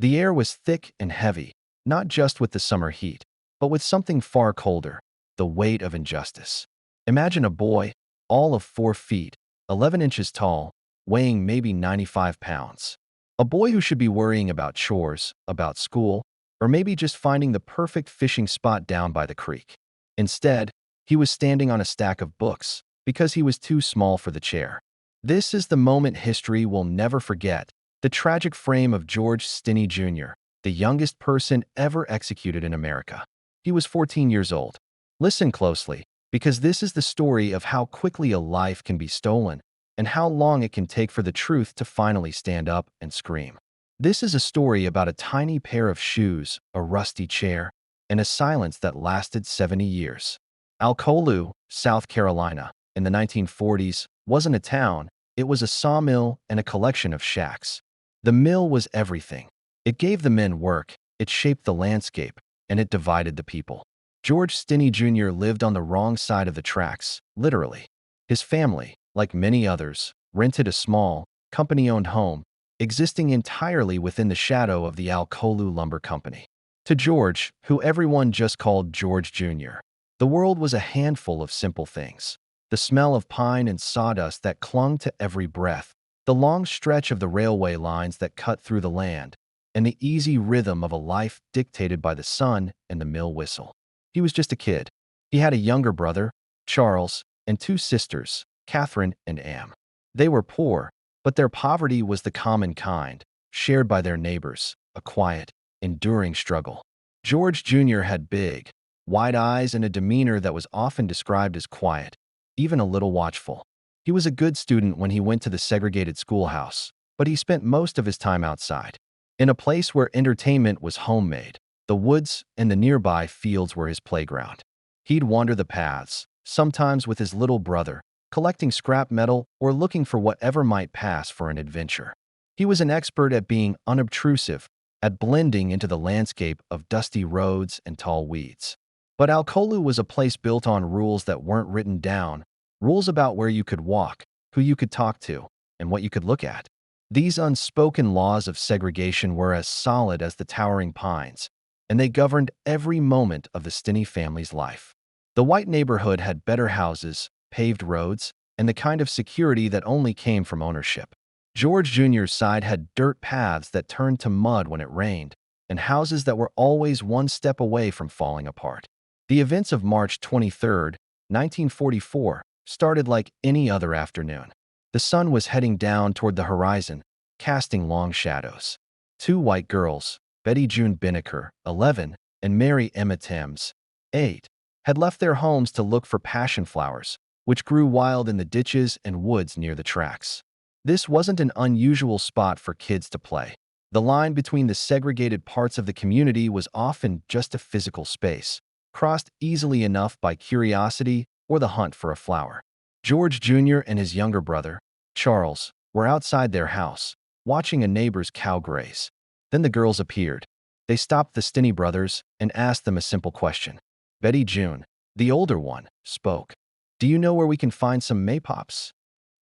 The air was thick and heavy, not just with the summer heat, but with something far colder, the weight of injustice. Imagine a boy, all of 4 feet, 11 inches tall, weighing maybe 95 pounds. A boy who should be worrying about chores, about school, or maybe just finding the perfect fishing spot down by the creek. Instead, he was standing on a stack of books because he was too small for the chair. This is the moment history will never forget, the tragic frame of George Stinney Jr., the youngest person ever executed in America. He was 14 years old. Listen closely, because this is the story of how quickly a life can be stolen and how long it can take for the truth to finally stand up and scream. This is a story about a tiny pair of shoes, a rusty chair, and a silence that lasted 70 years. Alcolu, South Carolina, in the 1940s, wasn't a town, it was a sawmill and a collection of shacks. The mill was everything. It gave the men work, it shaped the landscape, and it divided the people. George Stinney Jr. lived on the wrong side of the tracks, literally. His family, like many others, rented a small, company-owned home, existing entirely within the shadow of the Alcolu Lumber Company. To George, who everyone just called George Jr., the world was a handful of simple things. The smell of pine and sawdust that clung to every breath, the long stretch of the railway lines that cut through the land, and the easy rhythm of a life dictated by the sun and the mill whistle. He was just a kid. He had a younger brother, Charles, and 2 sisters, Catherine and Anne. They were poor, but their poverty was the common kind, shared by their neighbors, a quiet, enduring struggle. George Jr. had big, wide eyes and a demeanor that was often described as quiet, even a little watchful. He was a good student when he went to the segregated schoolhouse, but he spent most of his time outside, in a place where entertainment was homemade. The woods and the nearby fields were his playground. He'd wander the paths, sometimes with his little brother, collecting scrap metal or looking for whatever might pass for an adventure. He was an expert at being unobtrusive, at blending into the landscape of dusty roads and tall weeds. But Alcolu was a place built on rules that weren't written down, rules about where you could walk, who you could talk to, and what you could look at. These unspoken laws of segregation were as solid as the towering pines, and they governed every moment of the Stinney family's life. The white neighborhood had better houses, paved roads, and the kind of security that only came from ownership. George Jr.'s side had dirt paths that turned to mud when it rained, and houses that were always one step away from falling apart. The events of March 23, 1944, started like any other afternoon. The sun was heading down toward the horizon, casting long shadows. 2 white girls, Betty June Binnicker, 11, and Mary Emma Thames, 8, had left their homes to look for passion flowers, which grew wild in the ditches and woods near the tracks. This wasn't an unusual spot for kids to play. The line between the segregated parts of the community was often just a physical space, crossed easily enough by curiosity or the hunt for a flower. George Jr. and his younger brother, Charles, were outside their house, watching a neighbor's cow graze. Then the girls appeared. They stopped the Stinney brothers and asked them a simple question. Betty June, the older one, spoke. "Do you know where we can find some maypops?"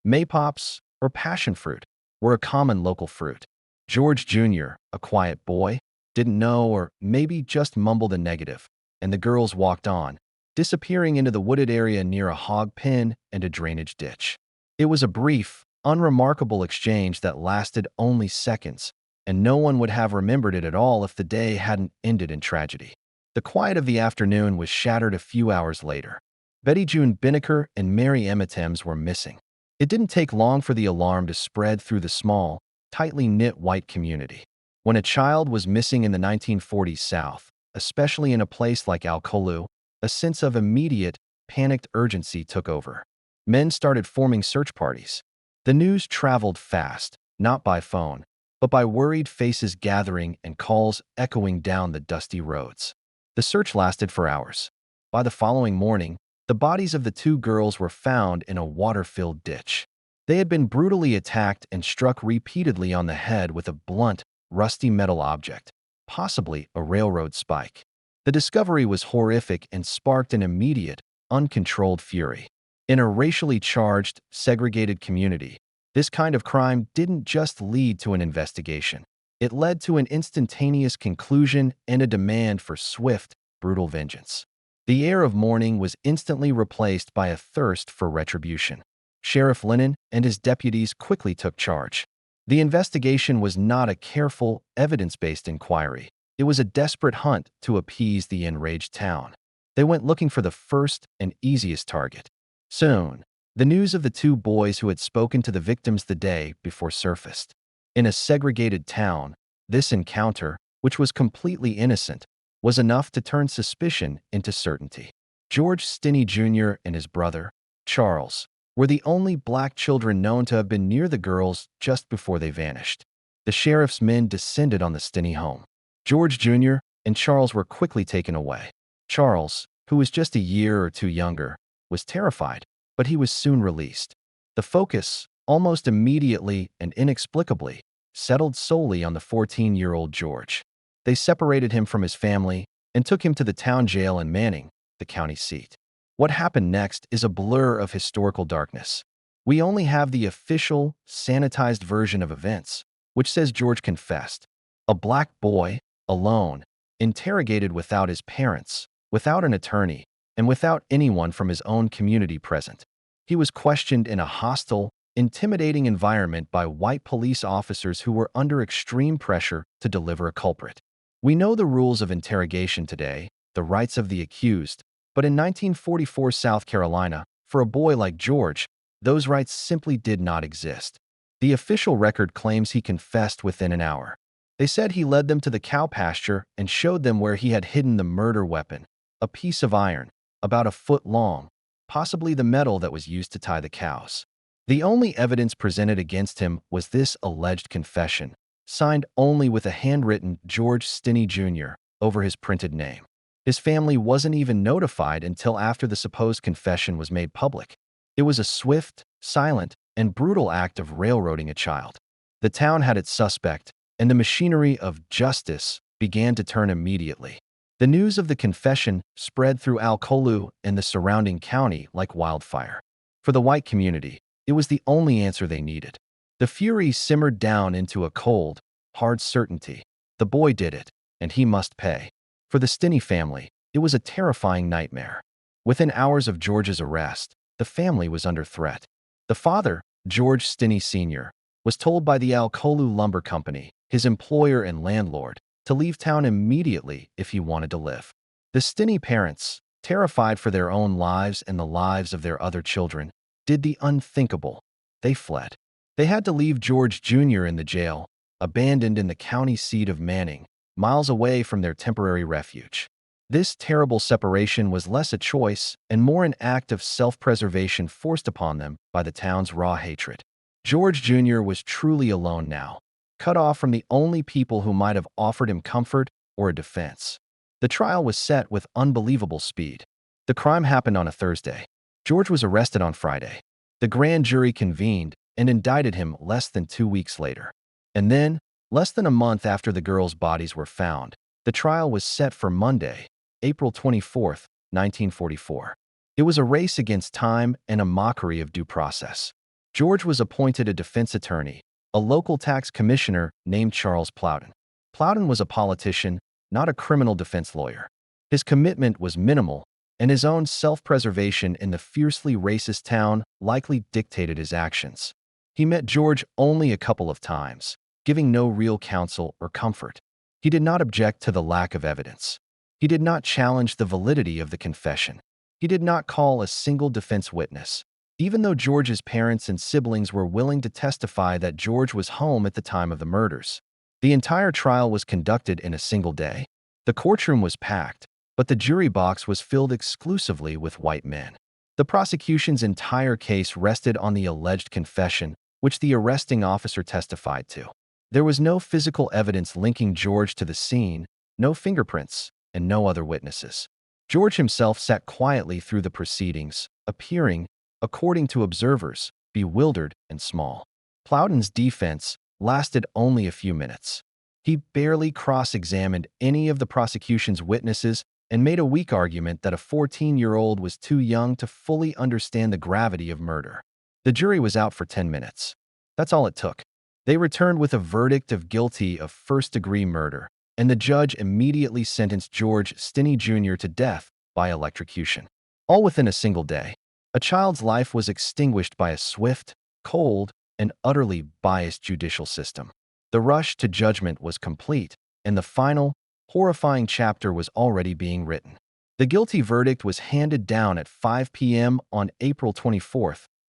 Maypops, or passion fruit, were a common local fruit. George Jr., a quiet boy, didn't know or maybe just mumbled a negative, and the girls walked on, disappearing into the wooded area near a hog pen and a drainage ditch. It was a brief, unremarkable exchange that lasted only seconds, and no one would have remembered it at all if the day hadn't ended in tragedy. The quiet of the afternoon was shattered a few hours later. Betty June Binnicker and Mary Emma Thames were missing. It didn't take long for the alarm to spread through the small, tightly knit white community. When a child was missing in the 1940s South, especially in a place like Alcolu, a sense of immediate, panicked urgency took over. Men started forming search parties. The news traveled fast, not by phone, but by worried faces gathering and calls echoing down the dusty roads. The search lasted for hours. By the following morning, the bodies of the 2 girls were found in a water-filled ditch. They had been brutally attacked and struck repeatedly on the head with a blunt, rusty metal object, possibly a railroad spike. The discovery was horrific and sparked an immediate, uncontrolled fury. In a racially charged, segregated community, this kind of crime didn't just lead to an investigation. It led to an instantaneous conclusion and a demand for swift, brutal vengeance. The air of mourning was instantly replaced by a thirst for retribution. Sheriff Lennon and his deputies quickly took charge. The investigation was not a careful, evidence-based inquiry. It was a desperate hunt to appease the enraged town. They went looking for the first and easiest target. Soon, the news of the two boys who had spoken to the victims the day before surfaced. In a segregated town, this encounter, which was completely innocent, was enough to turn suspicion into certainty. George Stinney Jr. and his brother, Charles, were the only black children known to have been near the girls just before they vanished. The sheriff's men descended on the Stinney home. George Jr. and Charles were quickly taken away. Charles, who was just a year or two younger, was terrified, but he was soon released. The focus, almost immediately and inexplicably, settled solely on the 14-year-old George. They separated him from his family and took him to the town jail in Manning, the county seat. What happened next is a blur of historical darkness. We only have the official, sanitized version of events, which says George confessed. A black boy, alone, interrogated without his parents, without an attorney, and without anyone from his own community present. He was questioned in a hostile, intimidating environment by white police officers who were under extreme pressure to deliver a culprit. We know the rules of interrogation today, the rights of the accused, but in 1944 South Carolina, for a boy like George, those rights simply did not exist. The official record claims he confessed within an hour. They said he led them to the cow pasture and showed them where he had hidden the murder weapon, a piece of iron, about a foot long, possibly the metal that was used to tie the cows. The only evidence presented against him was this alleged confession, signed only with a handwritten George Stinney Jr. over his printed name. His family wasn't even notified until after the supposed confession was made public. It was a swift, silent, and brutal act of railroading a child. The town had its suspect, and the machinery of justice began to turn immediately. The news of the confession spread through Alcolu and the surrounding county like wildfire. For the white community, it was the only answer they needed. The fury simmered down into a cold, hard certainty. The boy did it, and he must pay. For the Stinney family, it was a terrifying nightmare. Within hours of George's arrest, the family was under threat. The father, George Stinney Sr., was told by the Alcolu Lumber Company, his employer and landlord, to leave town immediately if he wanted to live. The Stinney parents, terrified for their own lives and the lives of their other children, did the unthinkable. They fled. They had to leave George Jr. in the jail, abandoned in the county seat of Manning, miles away from their temporary refuge. This terrible separation was less a choice and more an act of self-preservation forced upon them by the town's raw hatred. George Jr. was truly alone now, cut off from the only people who might have offered him comfort or a defense. The trial was set with unbelievable speed. The crime happened on a Thursday. George was arrested on Friday. The grand jury convened and indicted him less than 2 weeks later. And then, less than a month after the girls' bodies were found, the trial was set for Monday, April 24, 1944. It was a race against time and a mockery of due process. George was appointed a defense attorney, a local tax commissioner named Charles Plowden. Plowden was a politician, not a criminal defense lawyer. His commitment was minimal, and his own self-preservation in the fiercely racist town likely dictated his actions. He met George only a couple of times, giving no real counsel or comfort. He did not object to the lack of evidence. He did not challenge the validity of the confession. He did not call a single defense witness, even though George's parents and siblings were willing to testify that George was home at the time of the murders. The entire trial was conducted in a single day. The courtroom was packed, but the jury box was filled exclusively with white men. The prosecution's entire case rested on the alleged confession, which the arresting officer testified to. There was no physical evidence linking George to the scene, no fingerprints, and no other witnesses. George himself sat quietly through the proceedings, appearing, according to observers, bewildered and small. Plowden's defense lasted only a few minutes. He barely cross-examined any of the prosecution's witnesses and made a weak argument that a 14-year-old was too young to fully understand the gravity of murder. The jury was out for 10 minutes. That's all it took. They returned with a verdict of guilty of first-degree murder, and the judge immediately sentenced George Stinney Jr. to death by electrocution. All within a single day. A child's life was extinguished by a swift, cold, and utterly biased judicial system. The rush to judgment was complete, and the final, horrifying chapter was already being written. The guilty verdict was handed down at 5 p.m. on April 24,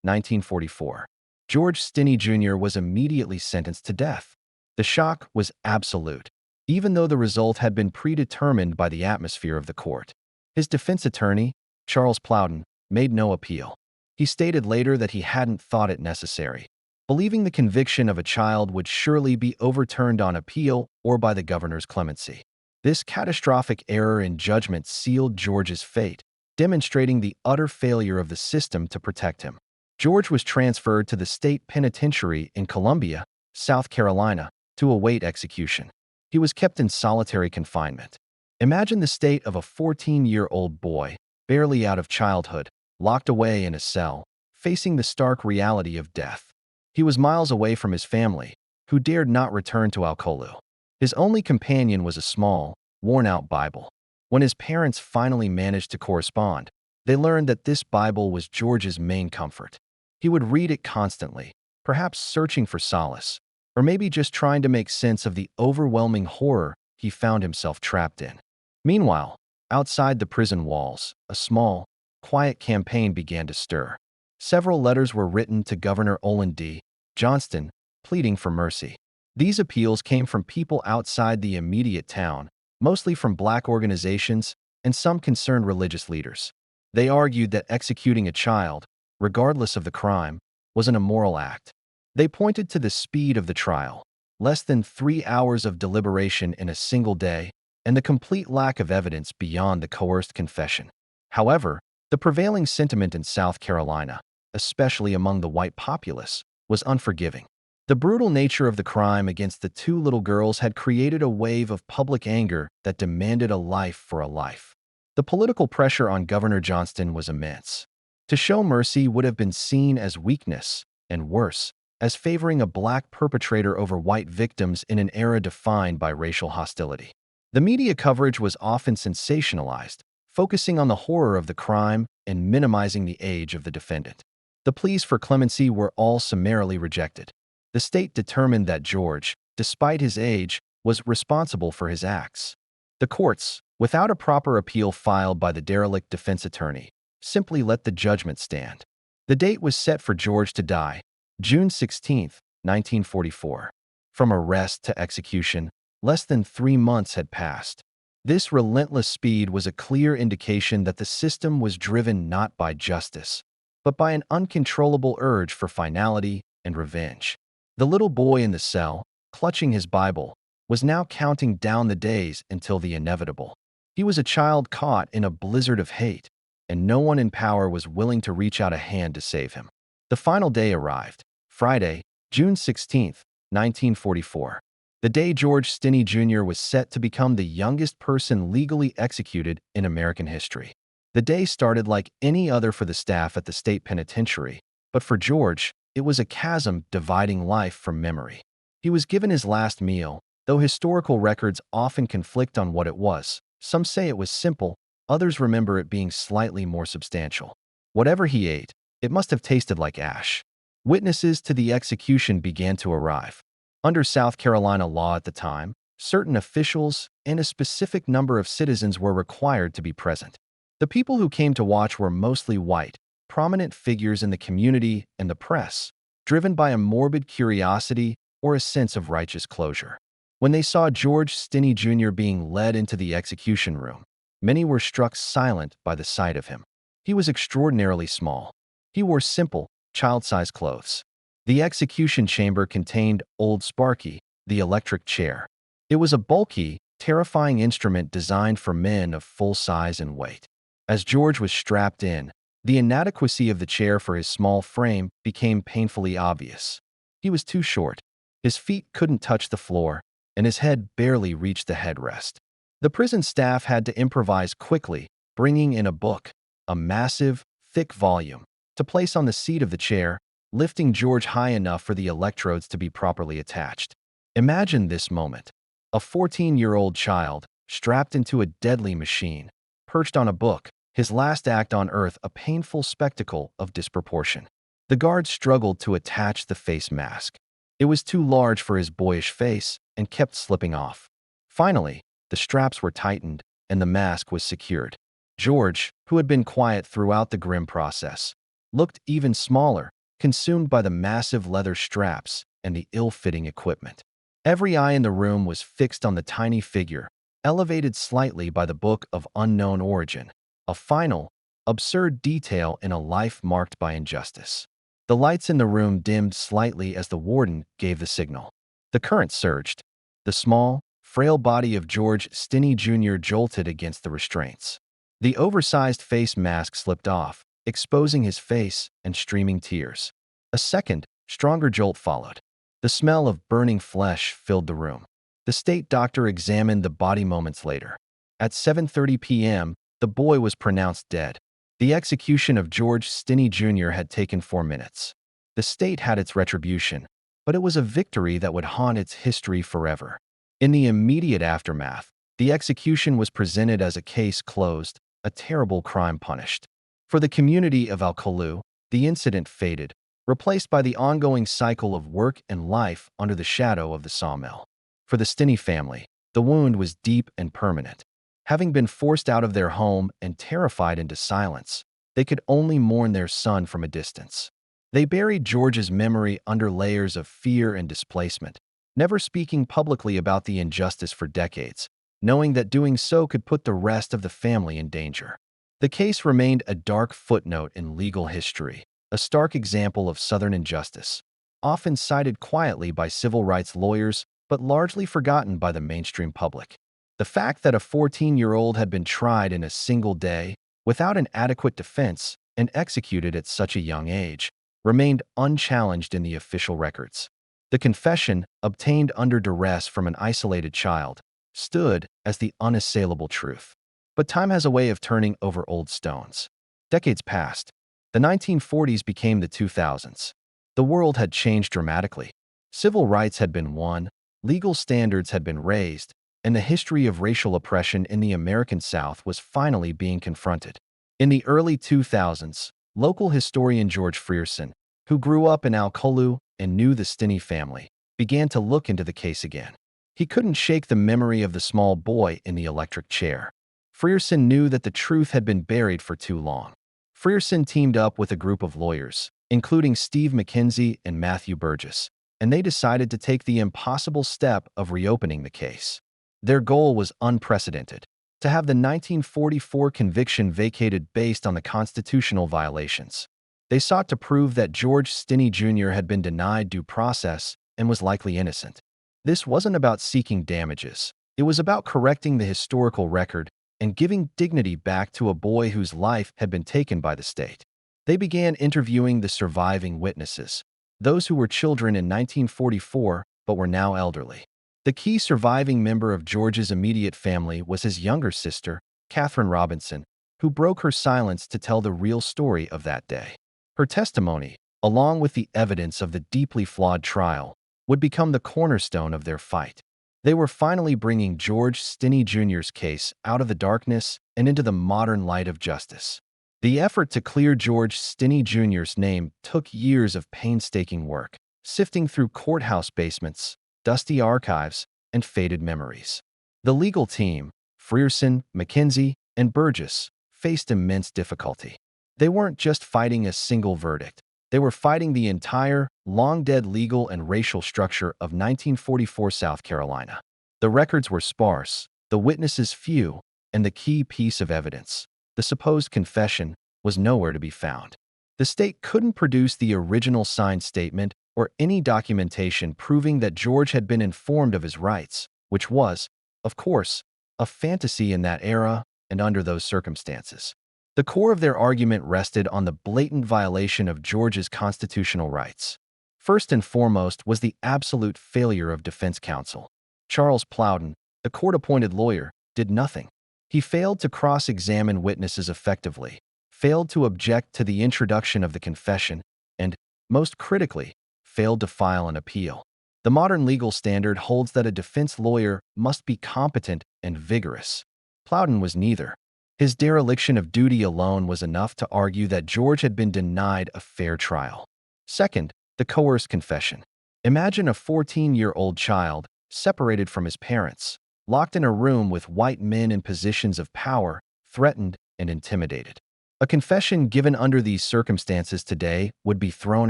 1944. George Stinney Jr. was immediately sentenced to death. The shock was absolute, even though the result had been predetermined by the atmosphere of the court. His defense attorney, Charles Plowden, made no appeal. He stated later that he hadn't thought it necessary, believing the conviction of a child would surely be overturned on appeal or by the governor's clemency. This catastrophic error in judgment sealed George's fate, demonstrating the utter failure of the system to protect him. George was transferred to the state penitentiary in Columbia, South Carolina, to await execution. He was kept in solitary confinement. Imagine the state of a 14-year-old boy, barely out of childhood, locked away in a cell, facing the stark reality of death. He was miles away from his family, who dared not return to Alcolu. His only companion was a small, worn-out Bible. When his parents finally managed to correspond, they learned that this Bible was George's main comfort. He would read it constantly, perhaps searching for solace, or maybe just trying to make sense of the overwhelming horror he found himself trapped in. Meanwhile, outside the prison walls, a small, quiet campaign began to stir. Several letters were written to Governor Olin D. Johnston, pleading for mercy. These appeals came from people outside the immediate town, mostly from Black organizations and some concerned religious leaders. They argued that executing a child, regardless of the crime, was an immoral act. They pointed to the speed of the trial, less than 3 hours of deliberation in a single day, and the complete lack of evidence beyond the coerced confession. However, the prevailing sentiment in South Carolina, especially among the white populace, was unforgiving. The brutal nature of the crime against the two little girls had created a wave of public anger that demanded a life for a life. The political pressure on Governor Johnston was immense. To show mercy would have been seen as weakness, and worse, as favoring a Black perpetrator over white victims in an era defined by racial hostility. The media coverage was often sensationalized, focusing on the horror of the crime and minimizing the age of the defendant. The pleas for clemency were all summarily rejected. The state determined that George, despite his age, was responsible for his acts. The courts, without a proper appeal filed by the derelict defense attorney, simply let the judgment stand. The date was set for George to die, June 16, 1944. From arrest to execution, less than 3 months had passed. This relentless speed was a clear indication that the system was driven not by justice, but by an uncontrollable urge for finality and revenge. The little boy in the cell, clutching his Bible, was now counting down the days until the inevitable. He was a child caught in a blizzard of hate, and no one in power was willing to reach out a hand to save him. The final day arrived, Friday, June 16, 1944. The day George Stinney Jr. was set to become the youngest person legally executed in American history. The day started like any other for the staff at the state penitentiary, but for George, it was a chasm dividing life from memory. He was given his last meal, though historical records often conflict on what it was. Some say it was simple, others remember it being slightly more substantial. Whatever he ate, it must have tasted like ash. Witnesses to the execution began to arrive. Under South Carolina law at the time, certain officials and a specific number of citizens were required to be present. The people who came to watch were mostly white, prominent figures in the community and the press, driven by a morbid curiosity or a sense of righteous closure. When they saw George Stinney Jr. being led into the execution room, many were struck silent by the sight of him. He was extraordinarily small. He wore simple, child-sized clothes. The execution chamber contained Old Sparky, the electric chair. It was a bulky, terrifying instrument designed for men of full size and weight. As George was strapped in, the inadequacy of the chair for his small frame became painfully obvious. He was too short. His feet couldn't touch the floor, and his head barely reached the headrest. The prison staff had to improvise quickly, bringing in a book, a massive, thick volume, to place on the seat of the chair lifting George high enough for the electrodes to be properly attached. Imagine this moment. A 14-year-old child, strapped into a deadly machine, perched on a book, his last act on Earth a painful spectacle of disproportion. The guard struggled to attach the face mask. It was too large for his boyish face and kept slipping off. Finally, the straps were tightened and the mask was secured. George, who had been quiet throughout the grim process, looked even smaller, consumed by the massive leather straps and the ill-fitting equipment. Every eye in the room was fixed on the tiny figure, elevated slightly by the book of unknown origin, a final, absurd detail in a life marked by injustice. The lights in the room dimmed slightly as the warden gave the signal. The current surged. The small, frail body of George Stinney Jr. jolted against the restraints. The oversized face mask slipped off, exposing his face and streaming tears. A second, stronger jolt followed. The smell of burning flesh filled the room. The state doctor examined the body moments later. At 7:30 p.m., the boy was pronounced dead. The execution of George Stinney Jr. had taken 4 minutes. The state had its retribution, but it was a victory that would haunt its history forever. In the immediate aftermath, the execution was presented as a case closed, a terrible crime punished. For the community of Alcolu, the incident faded, replaced by the ongoing cycle of work and life under the shadow of the sawmill. For the Stinney family, the wound was deep and permanent. Having been forced out of their home and terrified into silence, they could only mourn their son from a distance. They buried George's memory under layers of fear and displacement, never speaking publicly about the injustice for decades, knowing that doing so could put the rest of the family in danger. The case remained a dark footnote in legal history, a stark example of Southern injustice, often cited quietly by civil rights lawyers but largely forgotten by the mainstream public. The fact that a 14-year-old had been tried in a single day, without an adequate defense, and executed at such a young age, remained unchallenged in the official records. The confession, obtained under duress from an isolated child, stood as the unassailable truth. But time has a way of turning over old stones. Decades passed. The 1940s became the 2000s. The world had changed dramatically. Civil rights had been won, legal standards had been raised, and the history of racial oppression in the American South was finally being confronted. In the early 2000s, local historian George Frierson, who grew up in Alcolu and knew the Stinney family, began to look into the case again. He couldn't shake the memory of the small boy in the electric chair. Frierson knew that the truth had been buried for too long. Frierson teamed up with a group of lawyers, including Steve McKenzie and Matthew Burgess, and they decided to take the impossible step of reopening the case. Their goal was unprecedented: to have the 1944 conviction vacated based on the constitutional violations. They sought to prove that George Stinney Jr. had been denied due process and was likely innocent. This wasn't about seeking damages. It was about correcting the historical record and giving dignity back to a boy whose life had been taken by the state. They began interviewing the surviving witnesses, those who were children in 1944 but were now elderly. The key surviving member of George's immediate family was his younger sister, Catherine Robinson, who broke her silence to tell the real story of that day. Her testimony, along with the evidence of the deeply flawed trial, would become the cornerstone of their fight. They were finally bringing George Stinney Jr.'s case out of the darkness and into the modern light of justice. The effort to clear George Stinney Jr.'s name took years of painstaking work, sifting through courthouse basements, dusty archives, and faded memories. The legal team, Frierson, McKenzie, and Burgess, faced immense difficulty. They weren't just fighting a single verdict. They were fighting the entire, long-dead legal and racial structure of 1944 South Carolina. The records were sparse, the witnesses few, and the key piece of evidence, the supposed confession, was nowhere to be found. The state couldn't produce the original signed statement or any documentation proving that George had been informed of his rights, which was, of course, a fantasy in that era and under those circumstances. The core of their argument rested on the blatant violation of George's constitutional rights. First and foremost was the absolute failure of defense counsel. Charles Plowden, the court-appointed lawyer, did nothing. He failed to cross-examine witnesses effectively, failed to object to the introduction of the confession, and, most critically, failed to file an appeal. The modern legal standard holds that a defense lawyer must be competent and vigorous. Plowden was neither. His dereliction of duty alone was enough to argue that George had been denied a fair trial. Second, the coerced confession. Imagine a 14-year-old child, separated from his parents, locked in a room with white men in positions of power, threatened and intimidated. A confession given under these circumstances today would be thrown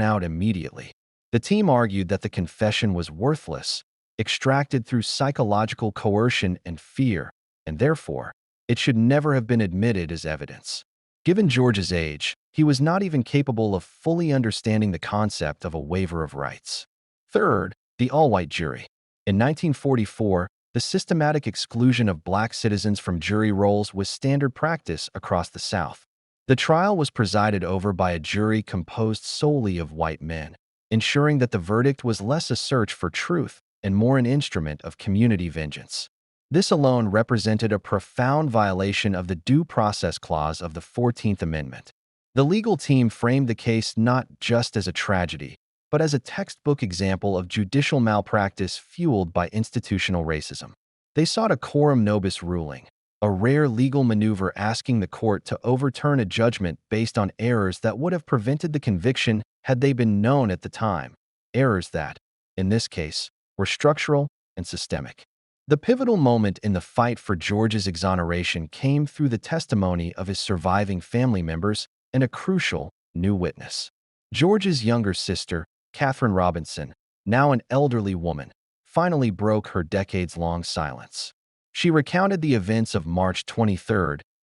out immediately. The team argued that the confession was worthless, extracted through psychological coercion and fear, and therefore, it should never have been admitted as evidence. Given George's age, he was not even capable of fully understanding the concept of a waiver of rights. Third, the all-white jury. In 1944, the systematic exclusion of black citizens from jury rolls was standard practice across the South. The trial was presided over by a jury composed solely of white men, ensuring that the verdict was less a search for truth and more an instrument of community vengeance. This alone represented a profound violation of the Due Process Clause of the 14th Amendment. The legal team framed the case not just as a tragedy, but as a textbook example of judicial malpractice fueled by institutional racism. They sought a coram nobis ruling, a rare legal maneuver asking the court to overturn a judgment based on errors that would have prevented the conviction had they been known at the time, errors that, in this case, were structural and systemic. The pivotal moment in the fight for George's exoneration came through the testimony of his surviving family members and a crucial new witness. George's younger sister, Catherine Robinson, now an elderly woman, finally broke her decades-long silence. She recounted the events of March 23,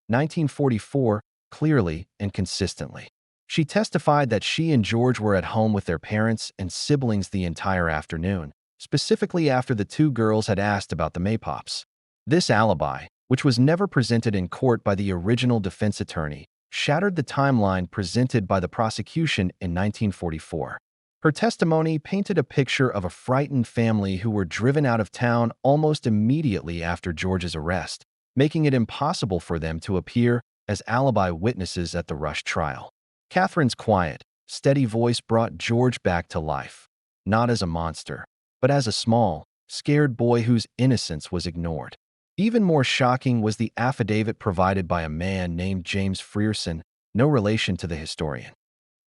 1944, clearly and consistently. She testified that she and George were at home with their parents and siblings the entire afternoon, specifically after the two girls had asked about the Maypops. This alibi, which was never presented in court by the original defense attorney, shattered the timeline presented by the prosecution in 1944. Her testimony painted a picture of a frightened family who were driven out of town almost immediately after George's arrest, making it impossible for them to appear as alibi witnesses at the rushed trial. Catherine's quiet, steady voice brought George back to life, not as a monster, but as a small, scared boy whose innocence was ignored. Even more shocking was the affidavit provided by a man named James Frierson, no relation to the historian.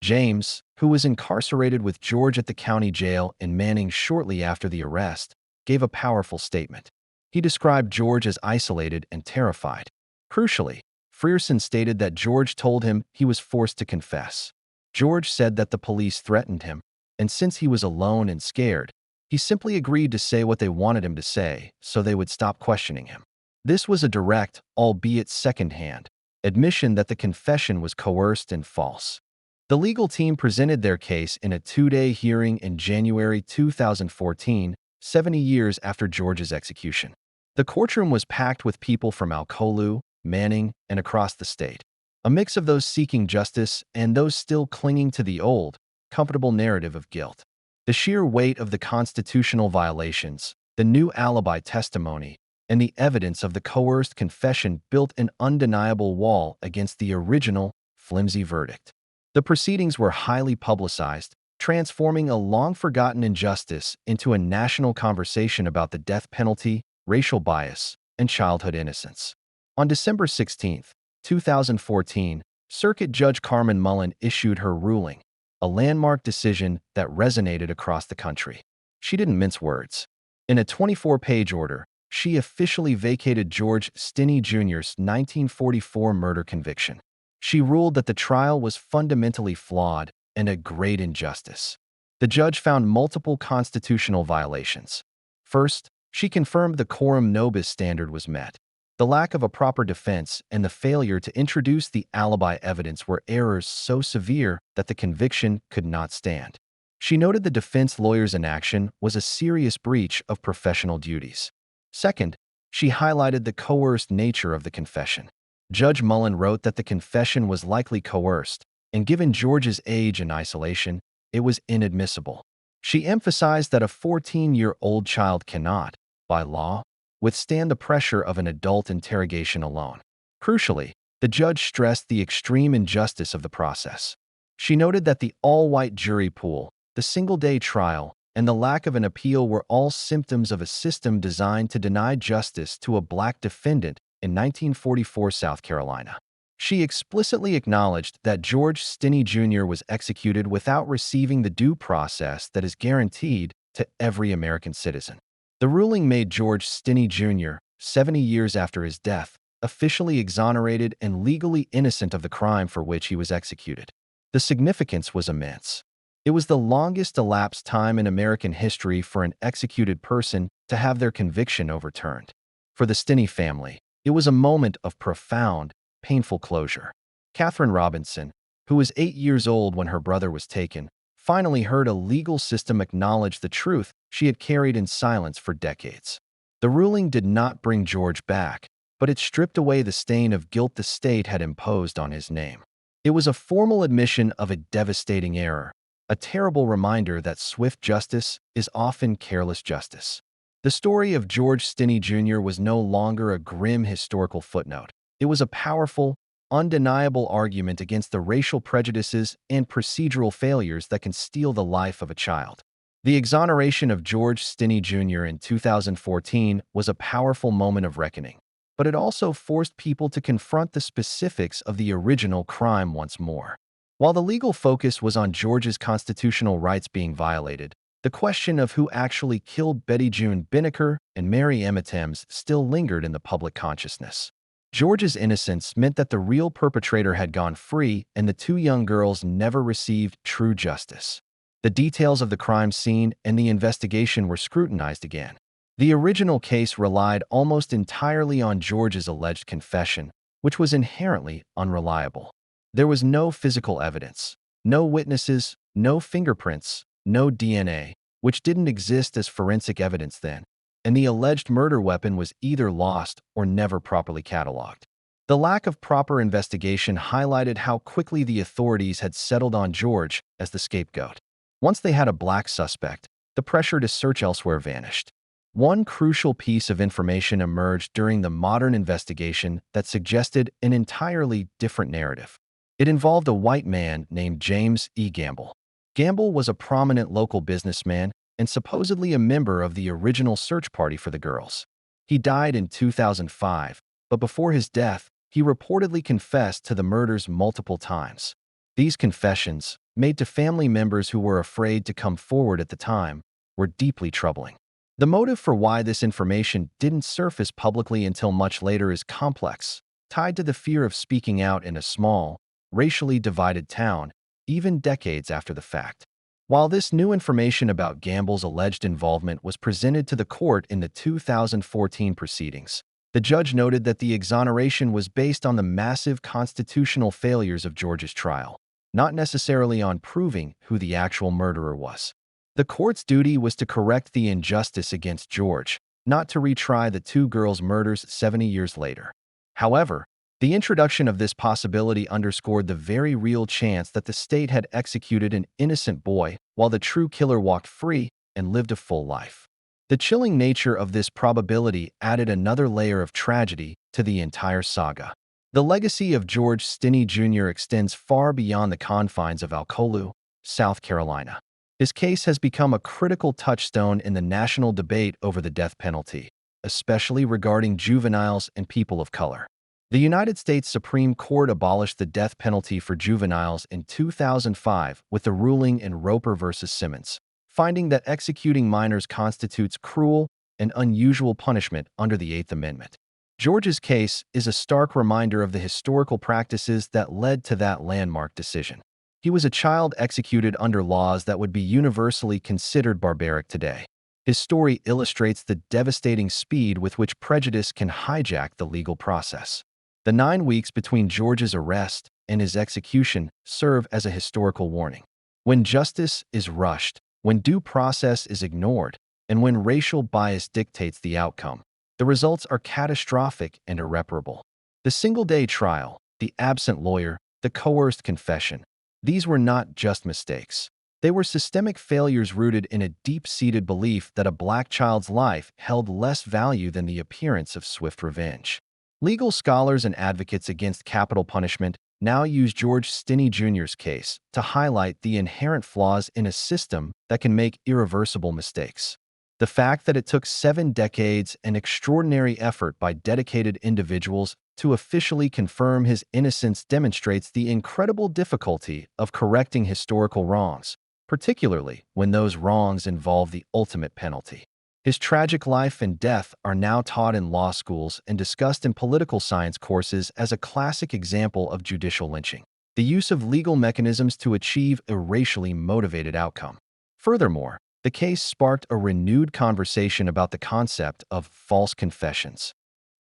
James, who was incarcerated with George at the county jail in Manning shortly after the arrest, gave a powerful statement. He described George as isolated and terrified. Crucially, Frierson stated that George told him he was forced to confess. George said that the police threatened him, and since he was alone and scared, he simply agreed to say what they wanted him to say so they would stop questioning him. This was a direct, albeit secondhand, admission that the confession was coerced and false. The legal team presented their case in a two-day hearing in January 2014, 70 years after George's execution. The courtroom was packed with people from Alcolu, Manning, and across the state, a mix of those seeking justice and those still clinging to the old, comfortable narrative of guilt. The sheer weight of the constitutional violations, the new alibi testimony, and the evidence of the coerced confession built an undeniable wall against the original, flimsy verdict. The proceedings were highly publicized, transforming a long-forgotten injustice into a national conversation about the death penalty, racial bias, and childhood innocence. On December 16, 2014, Circuit Judge Carmen Mullen issued her ruling, a landmark decision that resonated across the country. She didn't mince words. In a 24-page order, she officially vacated George Stinney Jr.'s 1944 murder conviction. She ruled that the trial was fundamentally flawed and a great injustice. The judge found multiple constitutional violations. First, she confirmed the coram nobis standard was met. The lack of a proper defense and the failure to introduce the alibi evidence were errors so severe that the conviction could not stand. She noted the defense lawyer's inaction was a serious breach of professional duties. Second, she highlighted the coerced nature of the confession. Judge Mullen wrote that the confession was likely coerced, and given George's age and isolation, it was inadmissible. She emphasized that a 14-year-old child cannot, by law, withstand the pressure of an adult interrogation alone. Crucially, the judge stressed the extreme injustice of the process. She noted that the all-white jury pool, the single-day trial, and the lack of an appeal were all symptoms of a system designed to deny justice to a black defendant in 1944 South Carolina. She explicitly acknowledged that George Stinney Jr. was executed without receiving the due process that is guaranteed to every American citizen. The ruling made George Stinney Jr., 70 years after his death, officially exonerated and legally innocent of the crime for which he was executed. The significance was immense. It was the longest elapsed time in American history for an executed person to have their conviction overturned. For the Stinney family, it was a moment of profound, painful closure. Catherine Robinson, who was 8 years old when her brother was taken, finally heard a legal system acknowledge the truth she had carried in silence for decades. The ruling did not bring George back, but it stripped away the stain of guilt the state had imposed on his name. It was a formal admission of a devastating error, a terrible reminder that swift justice is often careless justice. The story of George Stinney Jr. was no longer a grim historical footnote. It was a powerful, undeniable argument against the racial prejudices and procedural failures that can steal the life of a child. The exoneration of George Stinney Jr. in 2014 was a powerful moment of reckoning, but it also forced people to confront the specifics of the original crime once more. While the legal focus was on George's constitutional rights being violated, the question of who actually killed Betty June Binnicker and Mary Emma Thames still lingered in the public consciousness. George's innocence meant that the real perpetrator had gone free and the two young girls never received true justice. The details of the crime scene and the investigation were scrutinized again. The original case relied almost entirely on George's alleged confession, which was inherently unreliable. There was no physical evidence, no witnesses, no fingerprints, no DNA, which didn't exist as forensic evidence then, and the alleged murder weapon was either lost or never properly cataloged. The lack of proper investigation highlighted how quickly the authorities had settled on George as the scapegoat. Once they had a black suspect, the pressure to search elsewhere vanished. One crucial piece of information emerged during the modern investigation that suggested an entirely different narrative. It involved a white man named James E. Gamble. Gamble was a prominent local businessman and supposedly a member of the original search party for the girls. He died in 2005, but before his death, he reportedly confessed to the murders multiple times. These confessions, made to family members who were afraid to come forward at the time, were deeply troubling. The motive for why this information didn't surface publicly until much later is complex, tied to the fear of speaking out in a small, racially divided town, even decades after the fact. While this new information about Gamble's alleged involvement was presented to the court in the 2014 proceedings, the judge noted that the exoneration was based on the massive constitutional failures of George's trial, not necessarily on proving who the actual murderer was. The court's duty was to correct the injustice against George, not to retry the two girls' murders 70 years later. However, the introduction of this possibility underscored the very real chance that the state had executed an innocent boy while the true killer walked free and lived a full life. The chilling nature of this probability added another layer of tragedy to the entire saga. The legacy of George Stinney Jr. extends far beyond the confines of Alcolu, South Carolina. His case has become a critical touchstone in the national debate over the death penalty, especially regarding juveniles and people of color. The United States Supreme Court abolished the death penalty for juveniles in 2005 with the ruling in Roper v. Simmons, finding that executing minors constitutes cruel and unusual punishment under the Eighth Amendment. George's case is a stark reminder of the historical practices that led to that landmark decision. He was a child executed under laws that would be universally considered barbaric today. His story illustrates the devastating speed with which prejudice can hijack the legal process. The 9 weeks between George's arrest and his execution serve as a historical warning. When justice is rushed, when due process is ignored, and when racial bias dictates the outcome, the results are catastrophic and irreparable. The single-day trial, the absent lawyer, the coerced confession, these were not just mistakes. They were systemic failures rooted in a deep-seated belief that a black child's life held less value than the appearance of swift revenge. Legal scholars and advocates against capital punishment now use George Stinney Jr.'s case to highlight the inherent flaws in a system that can make irreversible mistakes. The fact that it took 7 decades and extraordinary effort by dedicated individuals to officially confirm his innocence demonstrates the incredible difficulty of correcting historical wrongs, particularly when those wrongs involve the ultimate penalty. His tragic life and death are now taught in law schools and discussed in political science courses as a classic example of judicial lynching, the use of legal mechanisms to achieve a racially motivated outcome. Furthermore, the case sparked a renewed conversation about the concept of false confessions.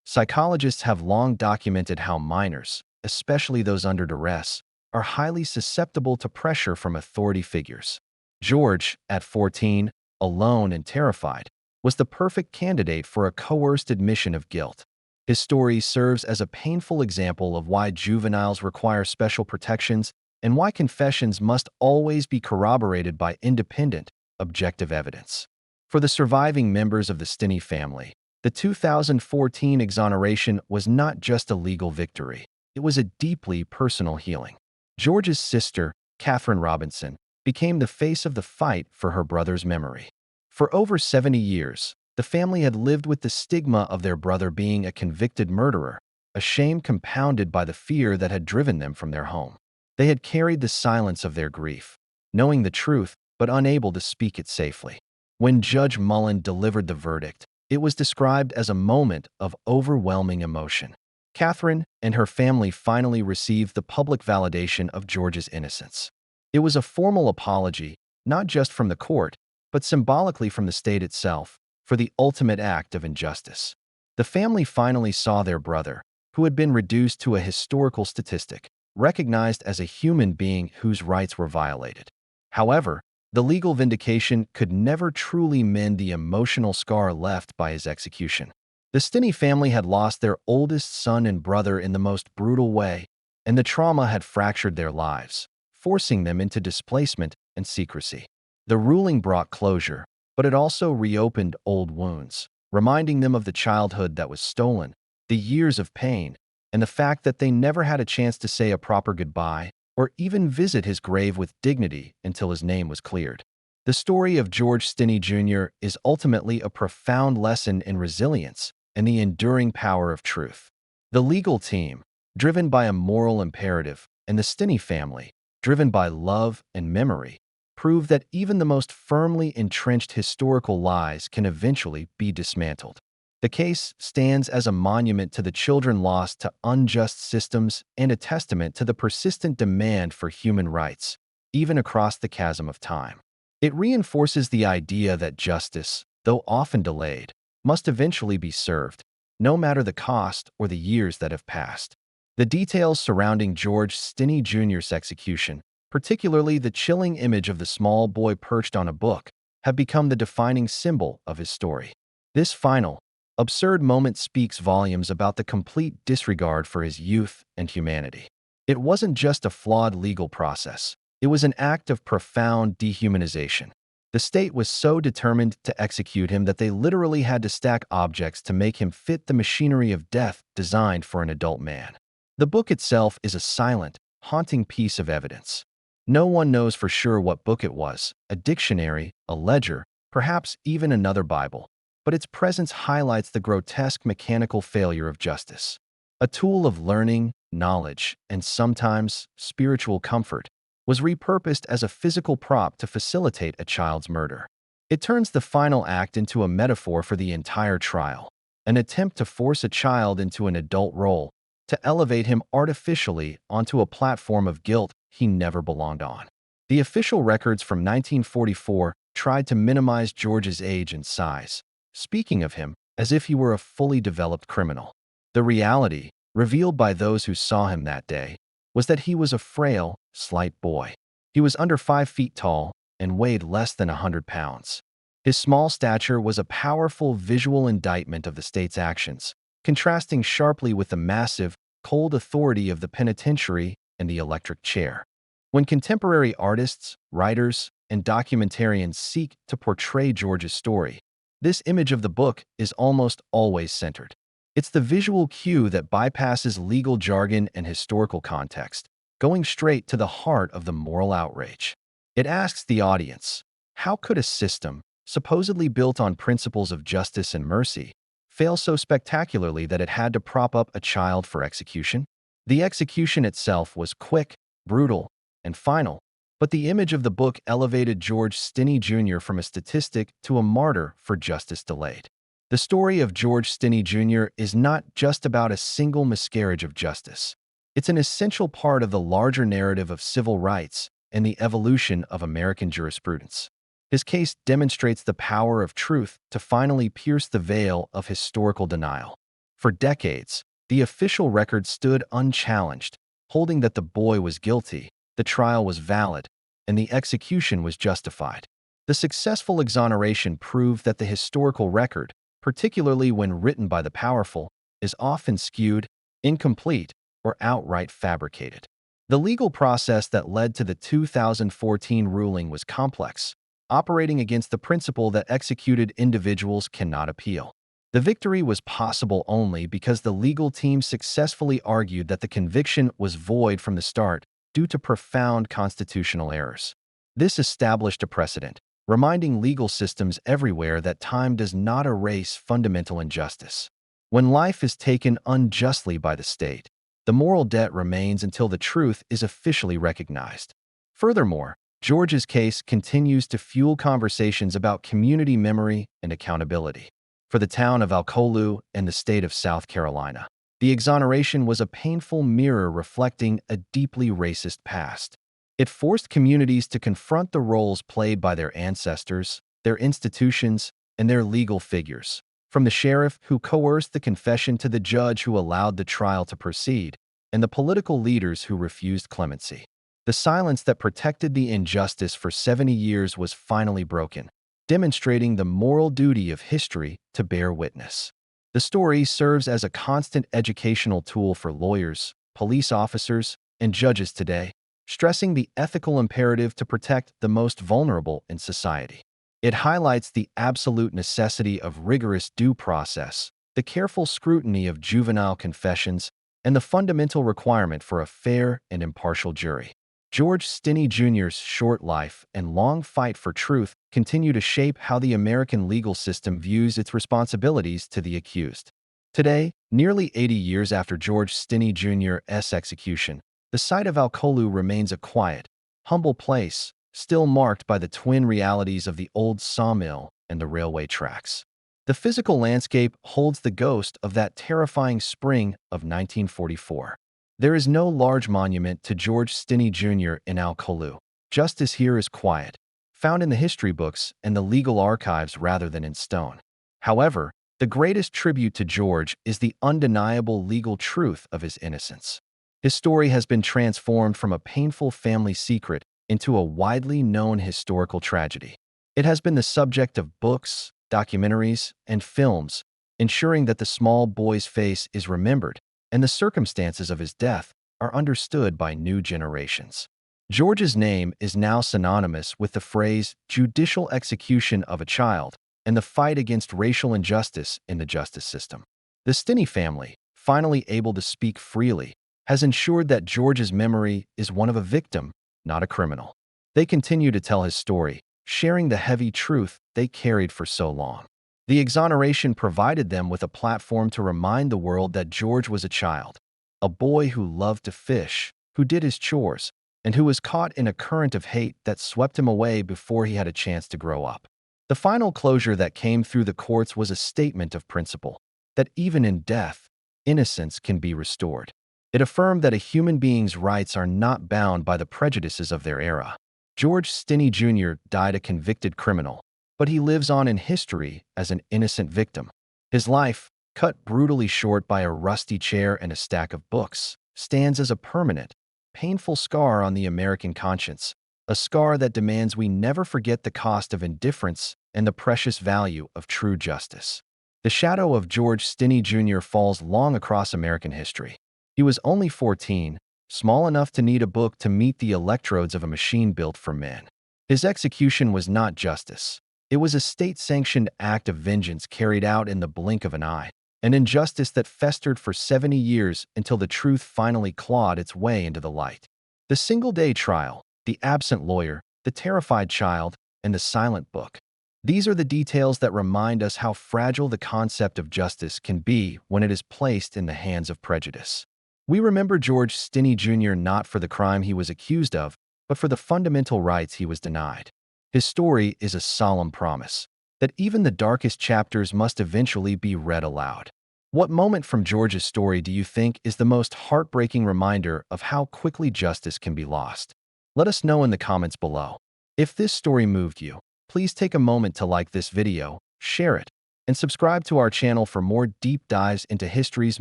Psychologists have long documented how minors, especially those under duress, are highly susceptible to pressure from authority figures. George, at 14, alone and terrified, was the perfect candidate for a coerced admission of guilt. His story serves as a painful example of why juveniles require special protections and why confessions must always be corroborated by independent, objective evidence. For the surviving members of the Stinney family, the 2014 exoneration was not just a legal victory, it was a deeply personal healing. George's sister, Catherine Robinson, became the face of the fight for her brother's memory. For over 70 years, the family had lived with the stigma of their brother being a convicted murderer, a shame compounded by the fear that had driven them from their home. They had carried the silence of their grief, knowing the truth but unable to speak it safely. When Judge Mullen delivered the verdict, it was described as a moment of overwhelming emotion. Catherine and her family finally received the public validation of George's innocence. It was a formal apology, not just from the court, but symbolically from the state itself, for the ultimate act of injustice. The family finally saw their brother, who had been reduced to a historical statistic, recognized as a human being whose rights were violated. However, the legal vindication could never truly mend the emotional scar left by his execution. The Stinney family had lost their oldest son and brother in the most brutal way, and the trauma had fractured their lives, forcing them into displacement and secrecy. The ruling brought closure, but it also reopened old wounds, reminding them of the childhood that was stolen, the years of pain, and the fact that they never had a chance to say a proper goodbye or even visit his grave with dignity until his name was cleared. The story of George Stinney Jr. is ultimately a profound lesson in resilience and the enduring power of truth. The legal team, driven by a moral imperative, and the Stinney family, driven by love and memory, prove that even the most firmly entrenched historical lies can eventually be dismantled. The case stands as a monument to the children lost to unjust systems and a testament to the persistent demand for human rights, even across the chasm of time. It reinforces the idea that justice, though often delayed, must eventually be served, no matter the cost or the years that have passed. The details surrounding George Stinney Jr.'s execution, particularly the chilling image of the small boy perched on a book, have become the defining symbol of his story. This final, absurd moment speaks volumes about the complete disregard for his youth and humanity. It wasn't just a flawed legal process. It was an act of profound dehumanization. The state was so determined to execute him that they literally had to stack objects to make him fit the machinery of death designed for an adult man. The book itself is a silent, haunting piece of evidence. No one knows for sure what book it was, a dictionary, a ledger, perhaps even another Bible, but its presence highlights the grotesque mechanical failure of justice. A tool of learning, knowledge, and sometimes spiritual comfort was repurposed as a physical prop to facilitate a child's murder. It turns the final act into a metaphor for the entire trial, an attempt to force a child into an adult role, to elevate him artificially onto a platform of guilt he never belonged on. The official records from 1944 tried to minimize George's age and size, speaking of him as if he were a fully developed criminal. The reality, revealed by those who saw him that day, was that he was a frail, slight boy. He was under 5 feet tall and weighed less than 100 pounds. His small stature was a powerful visual indictment of the state's actions, contrasting sharply with the massive, cold authority of the penitentiary and the electric chair. When contemporary artists, writers, and documentarians seek to portray George's story, this image of the book is almost always centered. It's the visual cue that bypasses legal jargon and historical context, going straight to the heart of the moral outrage. It asks the audience, how could a system, supposedly built on principles of justice and mercy, fail so spectacularly that it had to prop up a child for execution? The execution itself was quick, brutal, and final, but the image of the book elevated George Stinney Jr. from a statistic to a martyr for justice delayed. The story of George Stinney Jr. is not just about a single miscarriage of justice. It's an essential part of the larger narrative of civil rights and the evolution of American jurisprudence. His case demonstrates the power of truth to finally pierce the veil of historical denial. For decades, the official record stood unchallenged, holding that the boy was guilty, the trial was valid, and the execution was justified. The successful exoneration proved that the historical record, particularly when written by the powerful, is often skewed, incomplete, or outright fabricated. The legal process that led to the 2014 ruling was complex, operating against the principle that executed individuals cannot appeal. The victory was possible only because the legal team successfully argued that the conviction was void from the start due to profound constitutional errors. This established a precedent, reminding legal systems everywhere that time does not erase fundamental injustice. When life is taken unjustly by the state, the moral debt remains until the truth is officially recognized. Furthermore, George's case continues to fuel conversations about community memory and accountability. For the town of Alcolu and the state of South Carolina, the exoneration was a painful mirror reflecting a deeply racist past. It forced communities to confront the roles played by their ancestors, their institutions, and their legal figures. From the sheriff who coerced the confession to the judge who allowed the trial to proceed, and the political leaders who refused clemency. The silence that protected the injustice for 70 years was finally broken, demonstrating the moral duty of history to bear witness. The story serves as a constant educational tool for lawyers, police officers, and judges today, stressing the ethical imperative to protect the most vulnerable in society. It highlights the absolute necessity of rigorous due process, the careful scrutiny of juvenile confessions, and the fundamental requirement for a fair and impartial jury. George Stinney Jr.'s short life and long fight for truth continue to shape how the American legal system views its responsibilities to the accused. Today, nearly 80 years after George Stinney Jr.'s execution, the site of Alcolu remains a quiet, humble place, still marked by the twin realities of the old sawmill and the railway tracks. The physical landscape holds the ghost of that terrifying spring of 1944. There is no large monument to George Stinney Jr. in Alcolu. Justice here is quiet, found in the history books and the legal archives rather than in stone. However, the greatest tribute to George is the undeniable legal truth of his innocence. His story has been transformed from a painful family secret into a widely known historical tragedy. It has been the subject of books, documentaries, and films, ensuring that the small boy's face is remembered and the circumstances of his death are understood by new generations. George's name is now synonymous with the phrase judicial execution of a child and the fight against racial injustice in the justice system. The Stinney family, finally able to speak freely, has ensured that George's memory is one of a victim, not a criminal. They continue to tell his story, sharing the heavy truth they carried for so long. The exoneration provided them with a platform to remind the world that George was a child, a boy who loved to fish, who did his chores, and who was caught in a current of hate that swept him away before he had a chance to grow up. The final closure that came through the courts was a statement of principle, that even in death, innocence can be restored. It affirmed that a human being's rights are not bound by the prejudices of their era. George Stinney Jr. died a convicted criminal, but he lives on in history as an innocent victim. His life, cut brutally short by a rusty chair and a stack of books, stands as a permanent, painful scar on the American conscience, a scar that demands we never forget the cost of indifference and the precious value of true justice. The shadow of George Stinney Jr. falls long across American history. He was only 14, small enough to need a book to meet the electrodes of a machine built for men. His execution was not justice. It was a state-sanctioned act of vengeance carried out in the blink of an eye, an injustice that festered for 70 years until the truth finally clawed its way into the light. The single-day trial, the absent lawyer, the terrified child, and the silent book. These are the details that remind us how fragile the concept of justice can be when it is placed in the hands of prejudice. We remember George Stinney Jr. not for the crime he was accused of, but for the fundamental rights he was denied. His story is a solemn promise that even the darkest chapters must eventually be read aloud. What moment from George's story do you think is the most heartbreaking reminder of how quickly justice can be lost? Let us know in the comments below. If this story moved you, please take a moment to like this video, share it, and subscribe to our channel for more deep dives into history's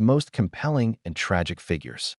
most compelling and tragic figures.